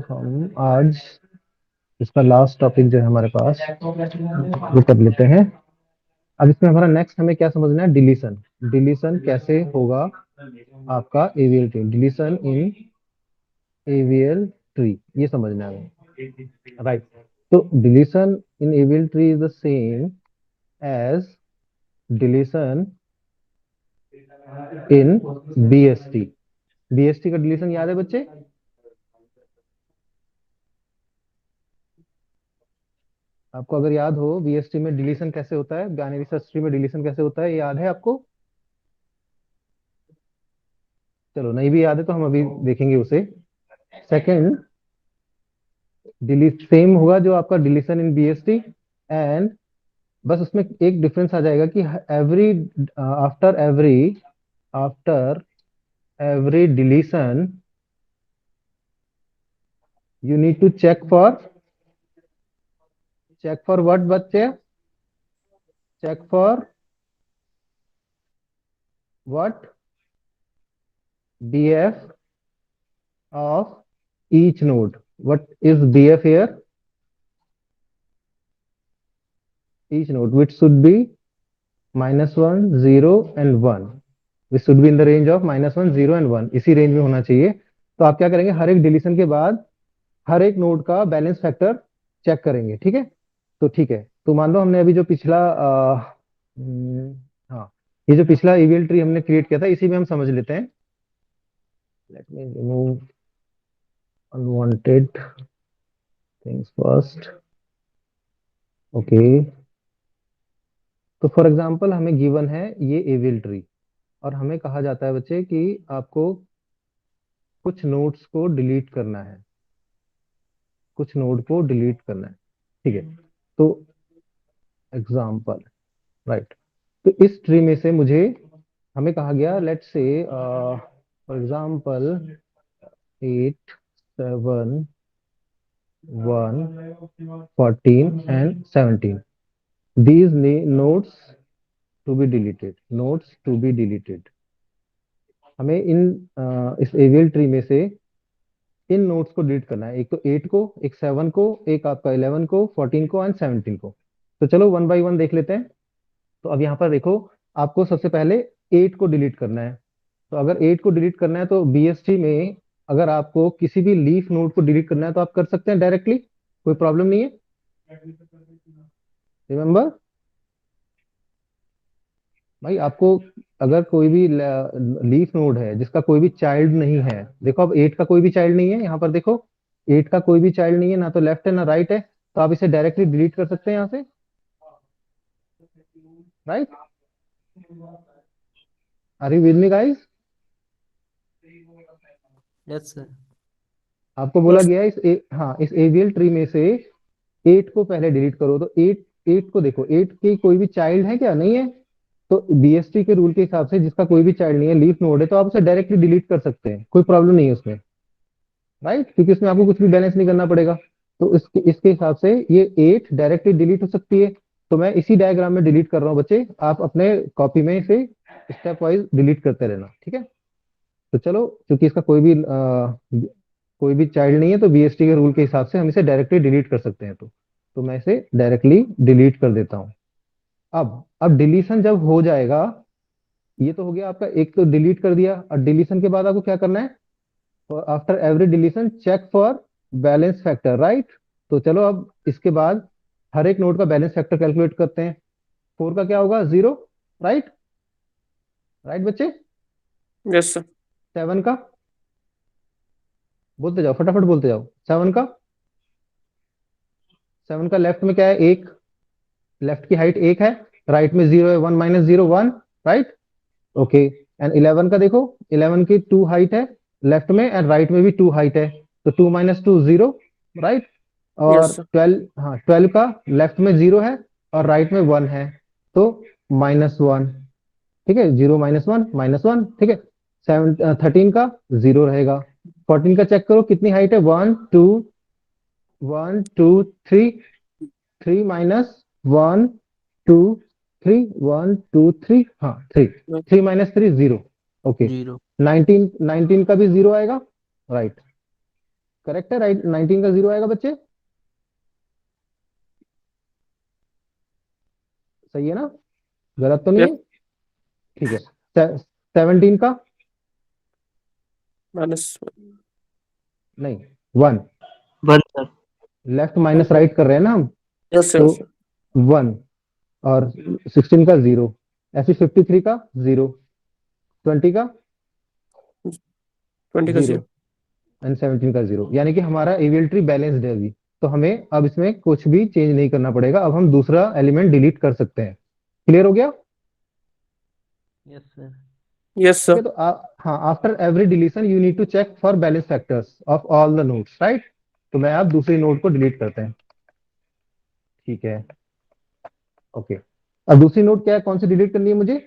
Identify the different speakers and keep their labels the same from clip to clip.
Speaker 1: हम आज इसका लास्ट टॉपिक जो है हमारे पास वो कर लेते हैं। अब इसमें हमारा नेक्स्ट हमें क्या समझना है, डिलीशन। डिलीशन कैसे होगा आपका AVL tree, deletion in AVL tree, ये समझना है हमें, राइट। तो deletion in AVL tree is the same as deletion in BST. BST का डिलीशन याद है बच्चे? आपको अगर याद हो बीएसटी में डिलीशन कैसे होता है, बाइनरी सर्च ट्री में डिलीशन कैसे होता है, ये याद है आपको? चलो नहीं भी याद है तो हम अभी देखेंगे उसे। सेकंड, डिलीट सेम होगा जो आपका डिलीशन इन बीएसटी, एंड बस उसमें एक डिफरेंस आ जाएगा कि every after every deletion you need to check for what बच्चे, check for what, BF of each node. What is BF here? Each node, which should be -1, 0 and 1. Which should be in the range of -1, 0 and 1. इसी range में होना चाहिए। तो आप क्या करेंगे, हर एक डिलीशन के बाद हर एक नोड का बैलेंस फैक्टर चेक करेंगे, ठीक है? तो ठीक है, तो मान लो हमने अभी जो पिछला हाँ, ये जो पिछला ईवीएल ट्री हमने क्रिएट किया था इसी में हम समझ लेते हैं। Late me remove unwanted things first. Okay, तो फॉर एग्जांपल हमें गिवन है ये एविल ट्री, और हमें कहा जाता है बच्चे कि आपको कुछ नोड्स को डिलीट करना है, कुछ नोड को डिलीट करना है, ठीक है? तो एग्जांपल, राइट। तो इस ट्री में से मुझे, हमें कहा गया let's say for example 8, 7, 1, 14 and 17, these nodes to be deleted, nodes to be deleted। हमें इस एवियल ट्री में से इन नोड्स को डिलीट करना है, एक तो 8 को, एक 7 को, एक आपका 11 को, 14 को एंड 17 को। तो चलो वन बाय वन देख लेते हैं। तो अब यहाँ पर देखो, आपको सबसे पहले 8 को डिलीट करना है। तो अगर 8 को डिलीट करना है तो बीएसटी में अगर आपको किसी भी लीफ नोड को डिलीट करना है तो आप कर सकते हैं डायरेक्टली, कोई प्रॉब्लम नहीं है। रिमेंबर भाई, आपको अगर कोई भी लीफ नोड है जिसका कोई भी चाइल्ड नहीं है, देखो अब 8 का कोई भी चाइल्ड नहीं है, यहाँ पर देखो 8 का कोई भी चाइल्ड नहीं है, ना तो लेफ्ट है ना राइट है, तो आप इसे डायरेक्टली डिलीट कर सकते हैं यहाँ से, right? Are you with me guys?
Speaker 2: Yes sir.
Speaker 1: आपको बोला गया है हाँ, इस एवियल ट्री में से 8 को पहले डिलीट करो। तो 8 को देखो, 8 की कोई भी चाइल्ड है क्या? नहीं है। तो बीएसटी के रूल के हिसाब से जिसका कोई भी चाइल्ड नहीं है, लीफ नोड है, तो आप उसे डायरेक्टली डिलीट कर सकते हैं, कोई प्रॉब्लम नहीं है उसमें, राइट? क्योंकि उसमें आपको कुछ भी बैलेंस नहीं करना पड़ेगा। तो इसके हिसाब से ये 8 डायरेक्टली डिलीट हो सकती है। तो मैं इसी डायग्राम में डिलीट कर रहा हूँ बच्चे, आप अपने कॉपी में इसे स्टेप वाइज डिलीट करते रहना, ठीक है? तो चलो, क्योंकि इसका कोई भी चाइल्ड नहीं है तो बीएसटी के रूल के हिसाब से हम इसे डायरेक्टली डिलीट कर सकते हैं। तो मैं इसे डायरेक्टली डिलीट कर देता हूँ। अब डिलीशन जब हो जाएगा, ये तो हो गया आपका, एक तो डिलीट कर दिया, और डिलीशन के बाद आपको क्या करना है? After every deletion check for balance factor, right? तो चलो अब इसके बाद हर एक नोड का बैलेंस फैक्टर कैलकुलेट करते हैं। 4 का क्या होगा? 0, राइट? राइट बच्चे?
Speaker 2: Yes sir.
Speaker 1: 7 का बोलते जाओ, फटाफट बोलते जाओ। 7 का लेफ्ट में क्या है? एक, लेफ्ट की हाइट 1 है, राइट में 0 है, 1 माइनस 0 1, राइट? ओके। एंड 11 का देखो, 11 की 2 हाइट है लेफ्ट में, एंड राइट में भी 2 हाइट है, तो 2 माइनस 2 0, राइट? और
Speaker 2: यस सर।
Speaker 1: 12, हाँ 12 का लेफ्ट में 0 है और राइट में 1 है, तो -1, ठीक है? 0 -1 -1, ठीक है? 13 का 0 रहेगा। 14 का चेक करो कितनी हाइट है, 1 2 1 2 3, 3 माइनस 1 2 3, 1 2 3, हाँ 3, 3 माइनस 3 0, ओके।
Speaker 2: जीरो।
Speaker 1: 19 का भी 0 आएगा, राइट? करेक्ट है राइट, 19 का 0 आएगा बच्चे, सही है ना, गलत तो नहीं
Speaker 2: यस
Speaker 1: है? ठीक है। 17 का,
Speaker 2: माइनस
Speaker 1: नहीं 1,
Speaker 2: 1 सर।
Speaker 1: लेफ्ट माइनस राइट कर रहे हैं ना हम,
Speaker 2: यस
Speaker 1: तो
Speaker 2: सर।
Speaker 1: 1, और 16 का 0, ऐसे 53 का 0, 20 का
Speaker 2: 20 का
Speaker 1: 0
Speaker 2: 0।
Speaker 1: एंड 17 का 0, यानी कि हमारा एवीएल ट्री बैलेंस्ड है अभी। तो हमें अब इसमें कुछ भी चेंज नहीं करना पड़ेगा, अब हम दूसरा एलिमेंट डिलीट कर सकते हैं। क्लियर हो गया?
Speaker 2: Yes sir. यस
Speaker 1: ठीक है,
Speaker 2: सर।
Speaker 1: तो हाँ, after every deletion you need to check for balance factors of all the nodes, right? तो मैं अब दूसरी नोड को डिलीट करते हैं। ठीक है, ओके। अब दूसरी नोड क्या है, कौन सी डिलीट करनी है मुझे?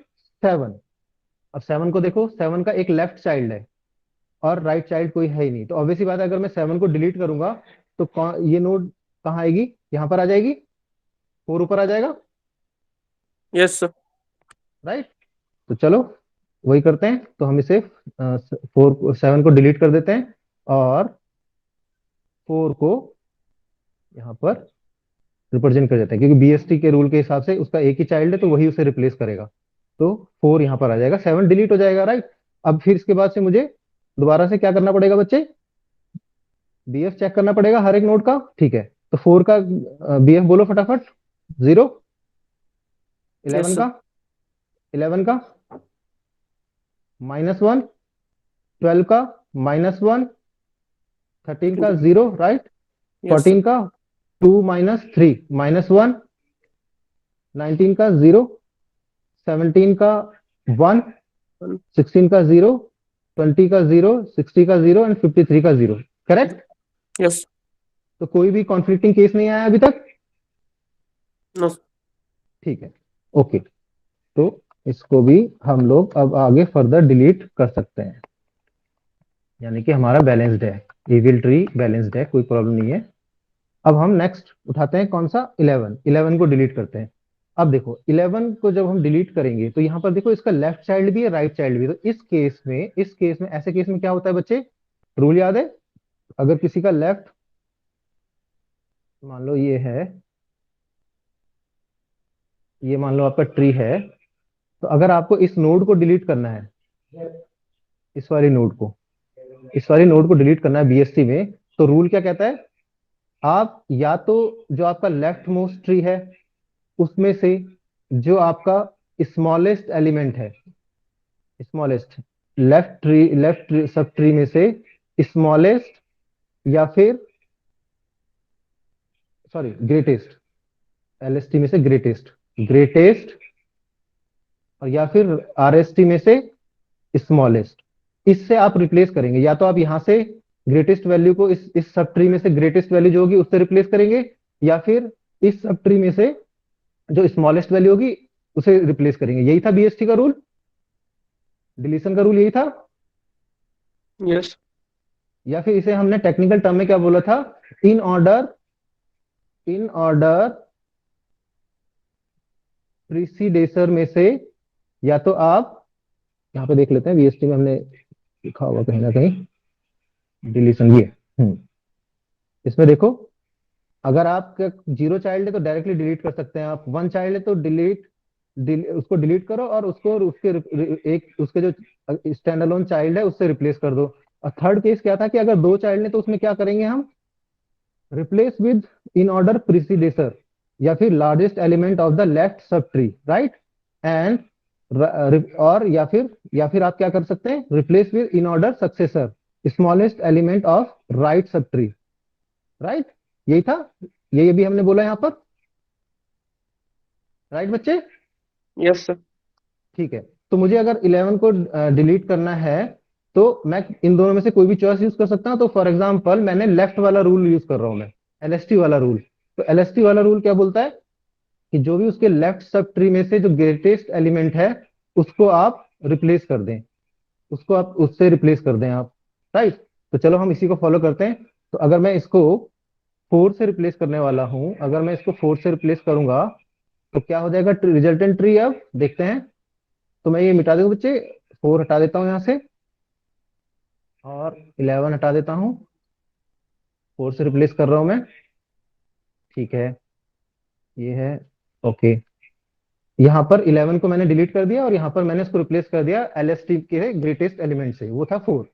Speaker 1: 7। अब 7 को देखो, 7 का एक लेफ्ट चाइल्ड है और राइट चाइल्ड कोई है ही नहीं, तो ऑब्वियस सी बात है, अगर मैं 7 को डिलीट करूंगा तो ये नोड कहाँ आएगी? यहाँ पर आ जाएगी, 4 ऊपर आ जाएगा,
Speaker 2: यस सर।
Speaker 1: राइट? तो चलो वही करते हैं, तो हम इसे 7 को डिलीट कर देते हैं और 4 को यहाँ पर रिप्रेजेंट कर देते हैं, क्योंकि बीएसटी के रूल के हिसाब से उसका एक ही चाइल्ड है तो वही उसे रिप्लेस करेगा। तो 4 यहाँ पर आ जाएगा, 7 डिलीट हो जाएगा, राइट? अब फिर इसके बाद से मुझे दोबारा से क्या करना पड़ेगा बच्चे? बीएफ चेक करना पड़ेगा हर एक नोड का। ठीक है, तो 4 का बीएफ बोलो फटाफट। 0, 11
Speaker 2: यस सर।
Speaker 1: का, 11 का -1, 12 का -1, 13 का 0, राइट?
Speaker 2: Yes sir.
Speaker 1: 14 का 2 -3 -1, 19 का 0, 17 का 1, 16 का 0, 20 का 0, 60 का 0 एंड 53 का 0। करेक्ट?
Speaker 2: यस।
Speaker 1: तो कोई भी कॉन्फ्लिक्टिंग केस नहीं आया अभी तक?
Speaker 2: नो।
Speaker 1: ठीक है, ओके। तो इसको भी हम लोग अब आगे फर्दर डिलीट कर सकते हैं, यानी कि हमारा बैलेंस्ड है, इविल ट्री बैलेंस्ड है, कोई प्रॉब्लम नहीं है। अब हम नेक्स्ट उठाते हैं कौन सा? 11। 11 को डिलीट करते हैं। अब देखो 11 को जब हम डिलीट करेंगे तो यहाँ पर देखो इसका लेफ्ट चाइल्ड भी है, राइट चाइल्ड भी है। तो इस केस में ऐसे केस में क्या होता है बच्चे? रूल याद है? अगर किसी का लेफ्ट, मान लो ये मान लो आपका ट्री है, तो अगर आपको इस नोड को डिलीट करना है, इस वाली नोड को इस वाली नोड को डिलीट करना है बीएसटी में, तो रूल क्या कहता है? आप या तो जो आपका लेफ्ट मोस्ट ट्री है उसमें से जो आपका स्मॉलेस्ट एलिमेंट है, स्मॉलेस्ट लेफ्ट सब ट्री में से स्मॉलेस्ट, या फिर सॉरी ग्रेटेस्ट, एलएसटी में से ग्रेटेस्ट, और या फिर आरएसटी में से स्मॉलेस्ट। इससे आप रिप्लेस करेंगे, या तो आप यहां से ग्रेटेस्ट वैल्यू को इस सब ट्री में से ग्रेटेस्ट वैल्यू जो होगी उससे रिप्लेस करेंगे, या फिर इस सब ट्री में से जो स्मॉलेस्ट वैल्यू होगी उसे रिप्लेस करेंगे। यही था बीएसटी का रूल, डिलीशन का रूल यही था।
Speaker 2: यस।
Speaker 1: या फिर इसे हमने टेक्निकल टर्म में क्या बोला था? इन ऑर्डर प्रीसीडेसर में से, या तो आप यहाँ पे देख लेते हैं बीएसटी में हमने लिखा हुआ कहीं ना कहीं डिलीशन ये। इसमें देखो, अगर आपका 0 चाइल्ड है तो डायरेक्टली डिलीट कर सकते हैं आप, 1 चाइल्ड है तो उसको डिलीट करो और उसको एक उसके जो स्टैंड अलोन चाइल्ड है उससे रिप्लेस कर दो। और थर्ड केस क्या था कि अगर 2 चाइल्ड है तो उसमें क्या करेंगे हम? रिप्लेस विद इन ऑर्डर प्रीसीडेसर, या फिर largest element of the left sub tree, right? And और या फिर आप क्या कर सकते हैं? Replace with in order successor, smallest element of right sub tree, right? यही था, यही अभी हमने बोला यहाँ पर, राइट बच्चे?
Speaker 2: Yes sir.
Speaker 1: ठीक है, तो मुझे अगर 11 को डिलीट करना है तो मैं इन दोनों में से कोई भी चॉइस यूज कर सकता हूं। तो फॉर एग्जांपल मैंने लेफ्ट वाला रूल यूज कर रहा हूं, मैं एलएसटी वाला रूल। तो एलएसटी वाला रूल क्या बोलता है कि जो भी उसके लेफ्ट सब ट्री में से जो ग्रेटेस्ट एलिमेंट है उसको आप रिप्लेस कर दें, उसको आप उससे रिप्लेस कर दें आप, राइट? तो चलो हम इसी को फॉलो करते हैं। तो अगर मैं इसको 4 से रिप्लेस करने वाला हूं, अगर मैं इसको 4 से रिप्लेस करूंगा तो क्या हो जाएगा रिजल्टेंट ट्री? अब देखते हैं। तो मैं ये मिटा दूंगा बच्चे, 4 हटा देता हूं यहां से और 11 हटा देता हूं, 4 से रिप्लेस कर रहा हूं मैं। ठीक है, ये है। ओके, यहाँ पर 11 को मैंने डिलीट कर दिया और यहाँ पर मैंने इसको रिप्लेस कर दिया एलएसटी के ग्रेटेस्ट एलिमेंट से, वो था 4।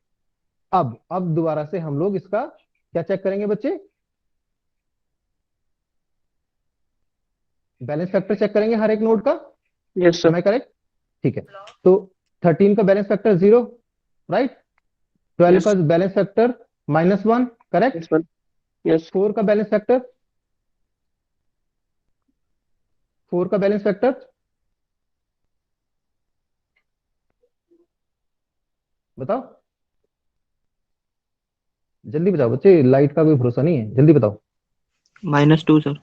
Speaker 1: अब दोबारा से हम लोग इसका क्या चेक करेंगे बच्चे? बैलेंस फैक्टर चेक करेंगे हर एक नोड का।
Speaker 2: Yes
Speaker 1: am
Speaker 2: sir.
Speaker 1: I correct? ठीक है। तो 13 का बैलेंस फैक्टर 0, राइट। 12
Speaker 2: यस।
Speaker 1: का balance factor -1, correct.
Speaker 2: Yes sir. Yes.
Speaker 1: 4 का बैलेंस फैक्टर, 4 का बैलेंस फैक्टर बताओ, जल्दी बताओ बच्चे, लाइट का कोई भरोसा नहीं है, जल्दी बताओ।
Speaker 3: -2 सर।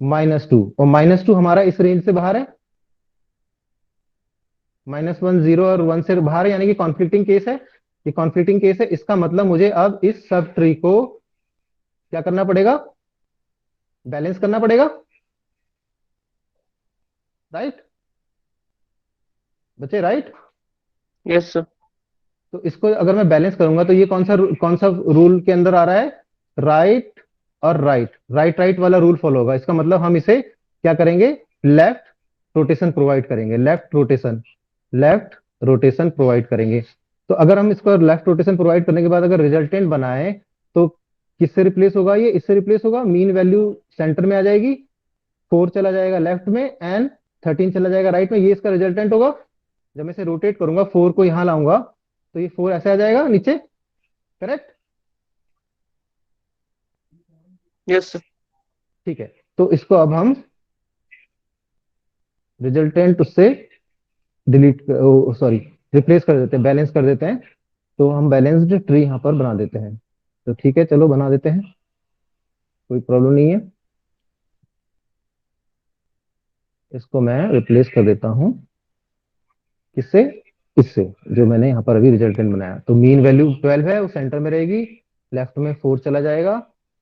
Speaker 1: -2, और -2 हमारा इस रेंज से बाहर है। -1, 0 और 1 से बाहर है, यानी कि कॉन्फ्लिक्टिंग केस है। ये कॉन्फ्लिक्टिंग केस है, इसका मतलब मुझे अब इस सब ट्री को क्या करना पड़ेगा? बैलेंस करना पड़ेगा, राइट बच्चे, राइट।
Speaker 2: Yes sir.
Speaker 1: तो इसको अगर मैं बैलेंस करूंगा तो ये कौन सा रूल के अंदर आ रहा है? राइट और राइट, राइट राइट वाला रूल फॉलो होगा। इसका मतलब हम इसे क्या करेंगे? लेफ्ट रोटेशन प्रोवाइड करेंगे, लेफ्ट रोटेशन प्रोवाइड करेंगे। तो अगर हम इसको लेफ्ट रोटेशन प्रोवाइड करने के बाद अगर रिजल्टेंट बनाए तो किससे रिप्लेस होगा? ये इससे रिप्लेस होगा, मीन वैल्यू सेंटर में आ जाएगी, 4 चला जाएगा लेफ्ट में एंड 13 चला जाएगा राइट में, ये इसका रिजल्टेंट होगा। जब मैं इसे रोटेट करूंगा, 4 को यहां लाऊंगा तो ये 4 ऐसे आ जाएगा नीचे, करेक्ट।
Speaker 2: Yes sir.
Speaker 1: ठीक है, तो इसको अब हम रिजल्टेंट उससे डिलीट, सॉरी, रिप्लेस कर देते हैं, बैलेंस कर देते हैं। तो हम बैलेंस्ड ट्री यहाँ पर बना देते हैं। तो ठीक है, चलो बना देते हैं, कोई प्रॉब्लम नहीं है। इसको मैं रिप्लेस कर देता हूँ, किससे? इससे, जो मैंने यहाँ पर अभी रिजल्टेंट बनाया। तो मीन वैल्यू 12 है, वो सेंटर में रहेगी, लेफ्ट में 4 चला जाएगा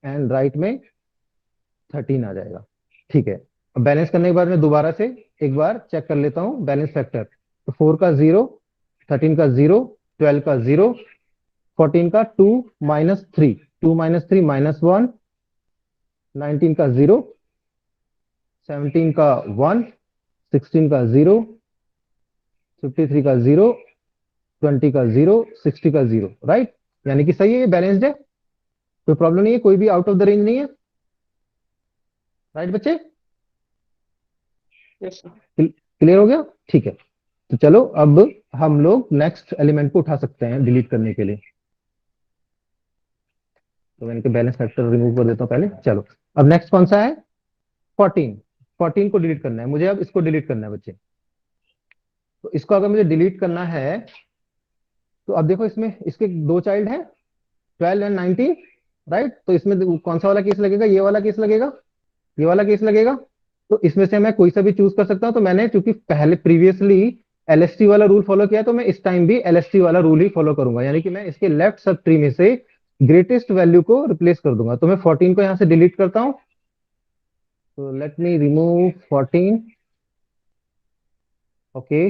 Speaker 1: एंड राइट में 13 आ जाएगा। ठीक है, अब बैलेंस करने के बाद मैं दोबारा से एक बार चेक कर लेता हूँ बैलेंस फैक्टर। तो 4 का 0, 13 का 0, 12 का 0, 14 का 2 -3, 2 -3 -1, 19 का 0, 17 का 1, 16 का 0, 53 का 0, 20 का 0, 60 का 0, राइट। यानी कि सही है, ये बैलेंस्ड है, कोई प्रॉब्लम नहीं है, कोई भी आउट ऑफ द रेंज नहीं है, राइट बच्चे?
Speaker 2: Yes sir.
Speaker 1: क्लियर हो गया? ठीक है, तो चलो अब हम लोग नेक्स्ट एलिमेंट को उठा सकते हैं डिलीट करने के लिए। तो मैं इनके बैलेंस फैक्टर रिमूव कर देता हूँ पहले। चलो, अब नेक्स्ट कौन सा है? 14। 14 को डिलीट करना है मुझे, अब इसको डिलीट करना है बच्चे। तो इसको अगर मुझे डिलीट करना है तो अब देखो, इसमें इसके दो चाइल्ड हैं, 12 एंड 19, राइट। तो इसमें कौन सा वाला केस लगेगा? ये वाला केस लगेगा, ये वाला केस लगेगा। तो इसमें से मैं कोई सा भी चूज कर सकता हूं। तो मैंने चूंकि पहले प्रीवियसली एलएसटी वाला रूल फॉलो किया, तो मैं इस टाइम भी एलएसटी वाला रूल ही फॉलो करूंगा, यानी कि मैं इसके लेफ्ट सब ट्री में से ग्रेटेस्ट वैल्यू को रिप्लेस कर दूंगा। तो मैं 14 को यहां से डिलीट करता हूं। तो let me remove 14। Okay,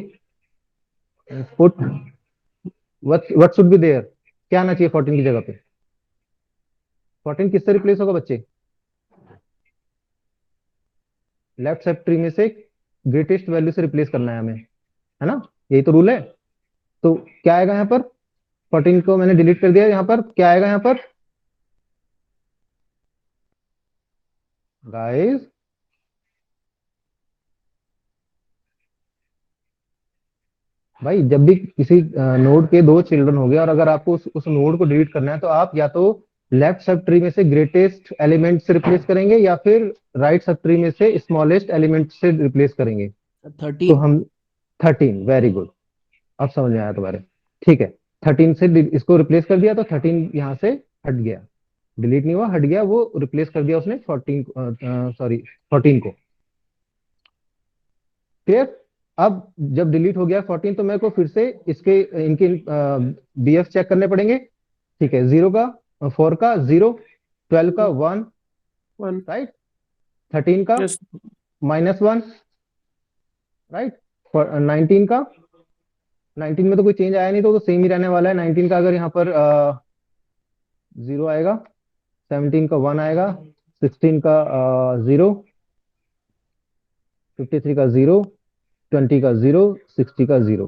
Speaker 1: put what should be there, क्या आना चाहिए 14 की जगह पे? 14 किससे रिप्लेस होगा बच्चे? लेफ्ट सब ट्री में से ग्रेटेस्ट वैल्यू से रिप्लेस करना है हमें, है ना? यही तो रूल है। तो क्या आएगा यहाँ पर? 14 को मैंने डिलीट कर दिया, यहाँ पर क्या आएगा? यहाँ पर गाइस, भाई जब भी किसी नोड के दो चिल्ड्रन हो गए और अगर आपको उस नोड को डिलीट करना है, तो आप या तो लेफ्ट सब ट्री में से ग्रेटेस्ट एलिमेंट से रिप्लेस करेंगे या फिर राइट सब ट्री में से स्मॉलेस्ट एलिमेंट से रिप्लेस करेंगे। तो
Speaker 3: 13।
Speaker 1: हम 13, वेरी गुड, अब समझ में आया तुम्हारे। ठीक है, 13 से इसको रिप्लेस कर दिया तो 13 यहाँ से हट गया, डिलीट नहीं हुआ, हट गया, वो रिप्लेस कर दिया उसने 14, सॉरी 14 को। क्लियर? अब जब डिलीट हो गया 14, तो मेरे को फिर से इसके इनके बीएफ चेक करने पड़ेंगे। ठीक है, 0 का 4 का 0, 12 का 1,
Speaker 2: 1।
Speaker 1: राइट, 13 का
Speaker 2: यस।
Speaker 1: -1, राइट, 19 का, 19 में तो कोई चेंज आया नहीं, तो सेम ही रहने वाला है। 19 का अगर यहाँ पर 0 आएगा, 17 का 1 आएगा, 16 का 0, 53 का 0, 20 का 0, 60 का 0।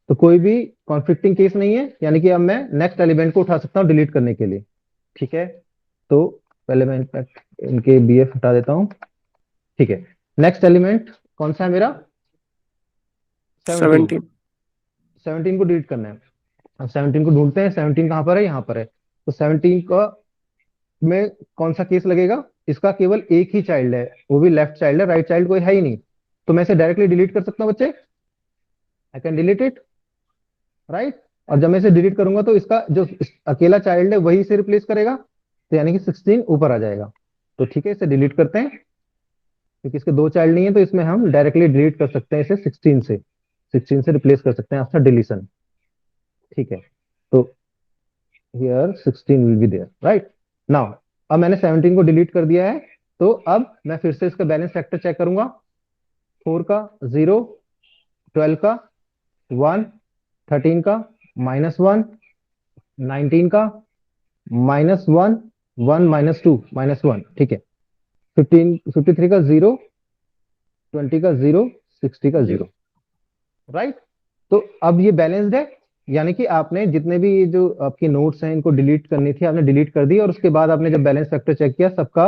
Speaker 1: तो कोई भी कॉन्फ्लिक्टिंग केस नहीं है, यानी कि अब मैं नेक्स्ट एलिमेंट को उठा सकता हूँ डिलीट करने के लिए। ठीक है, तो पहले मैं इनके बीएफ हटा देता हूँ। ठीक है, नेक्स्ट एलिमेंट कौन सा है मेरा? 17।
Speaker 2: 17।
Speaker 1: 17 को डिलीट करना है। अब 17 को ढूंढते हैं, 17 कहाँ पर है? यहाँ पर है। तो 17 का में कौन सा केस लगेगा? इसका केवल एक ही चाइल्ड है, वो भी लेफ्ट चाइल्ड है, राइट चाइल्ड कोई है ही नहीं। तो मैं इसे डायरेक्टली डिलीट कर सकता हूँ बच्चे, I can delete it, right. और जब मैं इसे डिलीट करूंगा तो इसका जो अकेला चाइल्ड है वही इसे रिप्लेस करेगा, तो यानी कि 16 ऊपर आ जाएगा। तो ठीक है, इसे डिलीट करते हैं, क्योंकि इसके दो चाइल्ड नहीं है तो इसमें हम डायरेक्टली डिलीट कर सकते हैं इसे 16 से रिप्लेस कर सकते हैं आफ्टर डिलीशन। ठीक है, तो here 16 will be there, right. Now अब मैंने 17 को डिलीट कर दिया है, तो अब मैं फिर से इसका बैलेंस फैक्टर चेक करूंगा। 4 का 0, 12 का 1, 13 का -1, 19 का -1, 1 -2 -1। ठीक है, 53 का 0, 20 का 0, 60 का 0, राइट। तो अब ये बैलेंस्ड है, यानी कि आपने जितने भी ये जो आपकी नोट्स हैं इनको डिलीट करनी थी आपने डिलीट कर दी, और उसके बाद आपने जब बैलेंस फैक्टर चेक किया सबका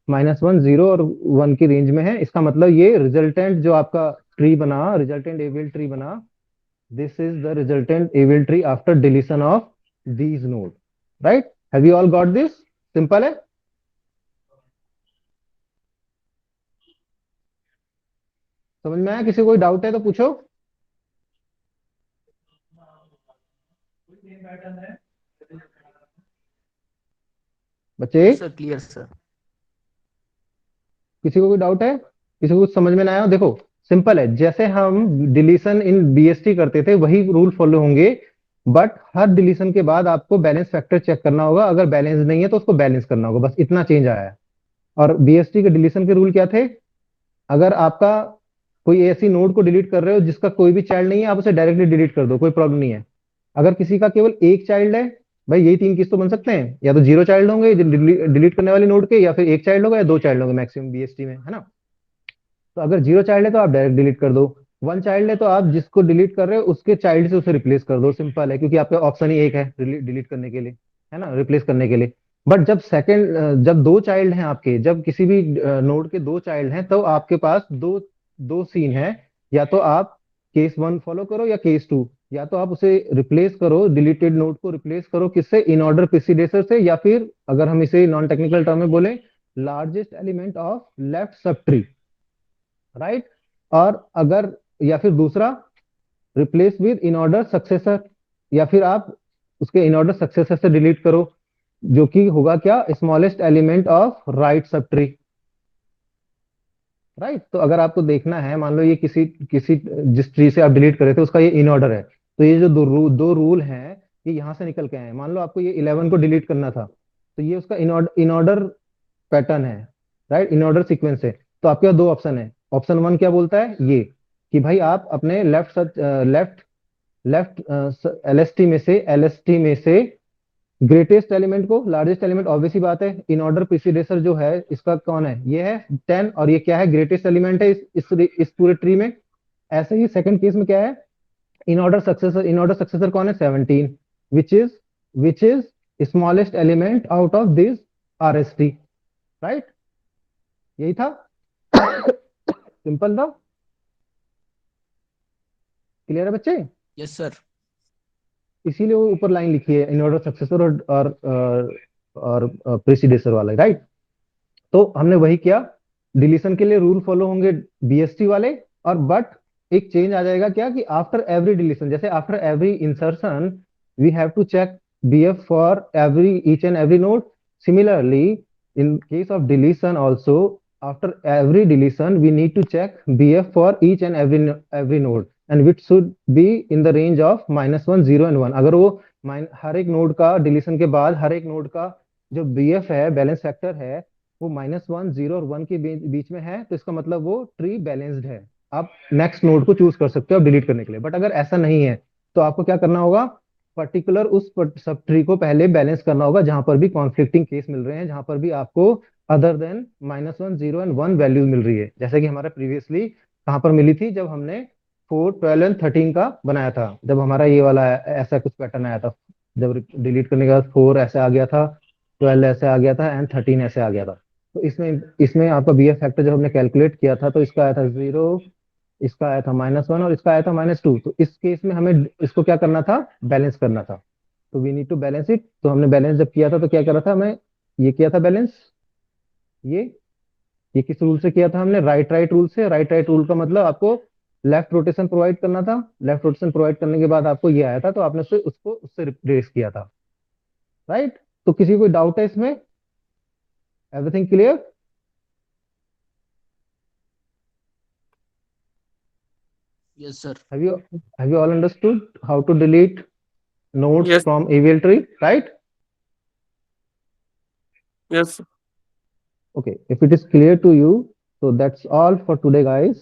Speaker 1: -1, 0 और 1 की रेंज में है। इसका मतलब ये रिजल्टेंट जो आपका ट्री बना, रिजल्टेंट एविल ट्री बना, this is the resultant AVL tree after deletion of these node, right. Have you all got this? Simple है। समझ में आया? किसी को कोई डाउट है तो पूछो बच्चे।
Speaker 3: Sir clear sir.
Speaker 1: किसी को कोई डाउट है? किसी को कुछ समझ में ना आया? देखो सिंपल है, जैसे हम डिलीशन इन बीएसटी करते थे वही रूल फॉलो होंगे, बट हर डिलीशन के बाद आपको बैलेंस फैक्टर चेक करना होगा, अगर बैलेंस नहीं है तो उसको बैलेंस करना होगा, बस इतना चेंज आया है। और बीएसटी के डिलीशन के रूल क्या थे? अगर आपका कोई ऐसी नोड को डिलीट कर रहे हो जिसका कोई भी चाइल्ड नहीं है, आप उसे डायरेक्टली डिलीट कर दो, कोई प्रॉब्लम नहीं है। अगर किसी का केवल एक चाइल्ड है, भाई यही तीन केस तो बन सकते हैं, या तो जीरो चाइल्ड होंगे डिलीट करने वाली नोड के, या फिर एक चाइल्ड होगा या दो चाइल्ड होंगे मैक्सिमम बीएसटी में, है ना। तो अगर जीरो चाइल्ड है तो आप डायरेक्ट डिलीट कर दो, वन चाइल्ड है तो आप जिसको डिलीट कर रहे हो उसके चाइल्ड से उसे रिप्लेस कर दो, सिंपल है, क्योंकि आपका ऑप्शन ही एक है डिलीट करने के लिए, है ना, रिप्लेस करने के लिए। बट जब दो चाइल्ड हैं आपके, जब किसी भी नोड के दो चाइल्ड हैं, तो आपके पास दो दो सीन है, या तो आप केस 1 फॉलो करो या केस 2, या तो आप उसे रिप्लेस करो, डिलीटेड नोड को रिप्लेस करो किससे? इन ऑर्डर प्रिसीडेसर से, या फिर अगर हम इसे नॉन टेक्निकल टर्म में बोले, largest element of left sub tree, right. और अगर या फिर दूसरा, replace with in order successor, या फिर आप उसके इन ऑर्डर सक्सेसर से डिलीट करो, जो कि होगा क्या? Smallest element of right sub tree, right. तो अगर आपको देखना है, मान लो ये किसी किसी जिस ट्री से आप डिलीट करे थे उसका ये इन ऑर्डर है, तो ये जो दो रूल हैं ये यहाँ से निकल के आए हैं। मान लो आपको ये 11 को डिलीट करना था, तो ये उसका इन ऑर्डर पैटर्न है, राइट, इन ऑर्डर सीक्वेंस है। तो आपके पास दो ऑप्शन है। ऑप्शन 1 क्या बोलता है? ये कि भाई आप अपने लेफ्ट लेफ्ट एलएसटी में से ग्रेटेस्ट एलिमेंट को, लार्जेस्ट एलिमेंट, ऑब्वियस ही बात है, इन ऑर्डर प्रिसीडेसर जो है इसका कौन है? ये है 10, और ये क्या है? ग्रेटेस्ट एलिमेंट है इस पूरे ट्री में। ऐसे ही सेकंड केस में क्या है? इन ऑर्डर सक्सेसर कौन है? 17, which is smallest element out of this RST, right. यही था। सिंपल था, क्लियर है बच्चे?
Speaker 3: Yes sir.
Speaker 1: इसीलिए वो ऊपर लाइन लिखी है, इन ऑर्डर सक्सेसर और प्रेसिडेसर वाला, राइट। तो हमने वही किया, डिलीशन के लिए रूल फॉलो होंगे बीएसटी वाले, और बट एक चेंज आ जाएगा क्या, कि आफ्टर एवरी डिलीशन, जैसे after every insertion we have to check BF for every each and every node. Similarly in case of deletion also, after every deletion we need to check bf for each and every node, and which should be in the range of -1, 0 and 1। अगर वो हर एक node का deletion के बाद हर एक node का जो bf है, बैलेंस फैक्टर है, वो -1, 0 और 1 के बीच में है, तो इसका मतलब वो ट्री बैलेंस्ड है। आप नेक्स्ट नोड को चूज कर सकते हो डिलीट करने के लिए। बट अगर ऐसा नहीं है तो आपको क्या करना होगा? पर्टिकुलर उस सब ट्री को पहले बैलेंस करना होगा जहां पर भी कॉन्फ्लिक्टिंग केस मिल रहे हैं, जहां पर भी आपको अदर देन -1 0 एंड 1 वैल्यू मिल रही है, जैसे कि हमारा प्रीवियसली कहाँ पर मिली थी, जब हमने 4 12 एंड 13 का बनाया था, जब हमारा ये वाला ऐसा कुछ पैटर्न आया था, जब डिलीट करने के बाद 4 ऐसे आ गया था, 12 ऐसे आ गया था एंड 13 ऐसे आ गया था। तो इसमें इसमें आपका BF फैक्टर जब हमने कैलकुलेट किया था तो इसका आया था 0, इसका आया था -1 और इसका आया था -2। तो इस केस में हमें इसको क्या करना था, बैलेंस करना था। तो we need to balance it. तो हमने बैलेंस जब किया था तो क्या करा था, हमें ये किया था बैलेंस, ये ये किस रूल से किया था हमने, राइट राइट रूल से। राइट राइट रूल का मतलब आपको लेफ्ट रोटेशन प्रोवाइड करना था, लेफ्ट रोटेशन प्रोवाइड करने के बाद आपको ये आया था, तो आपने उससे रिप्लेस किया था, राइट। तो किसी कोई डाउट है इसमें? Everything clear?
Speaker 3: Yes, sir.
Speaker 1: Have you all understood how to delete nodes
Speaker 2: Yes.
Speaker 1: from AVL tree, right?
Speaker 2: Yes.
Speaker 1: Okay, if it is clear to you, so that's all for today, guys.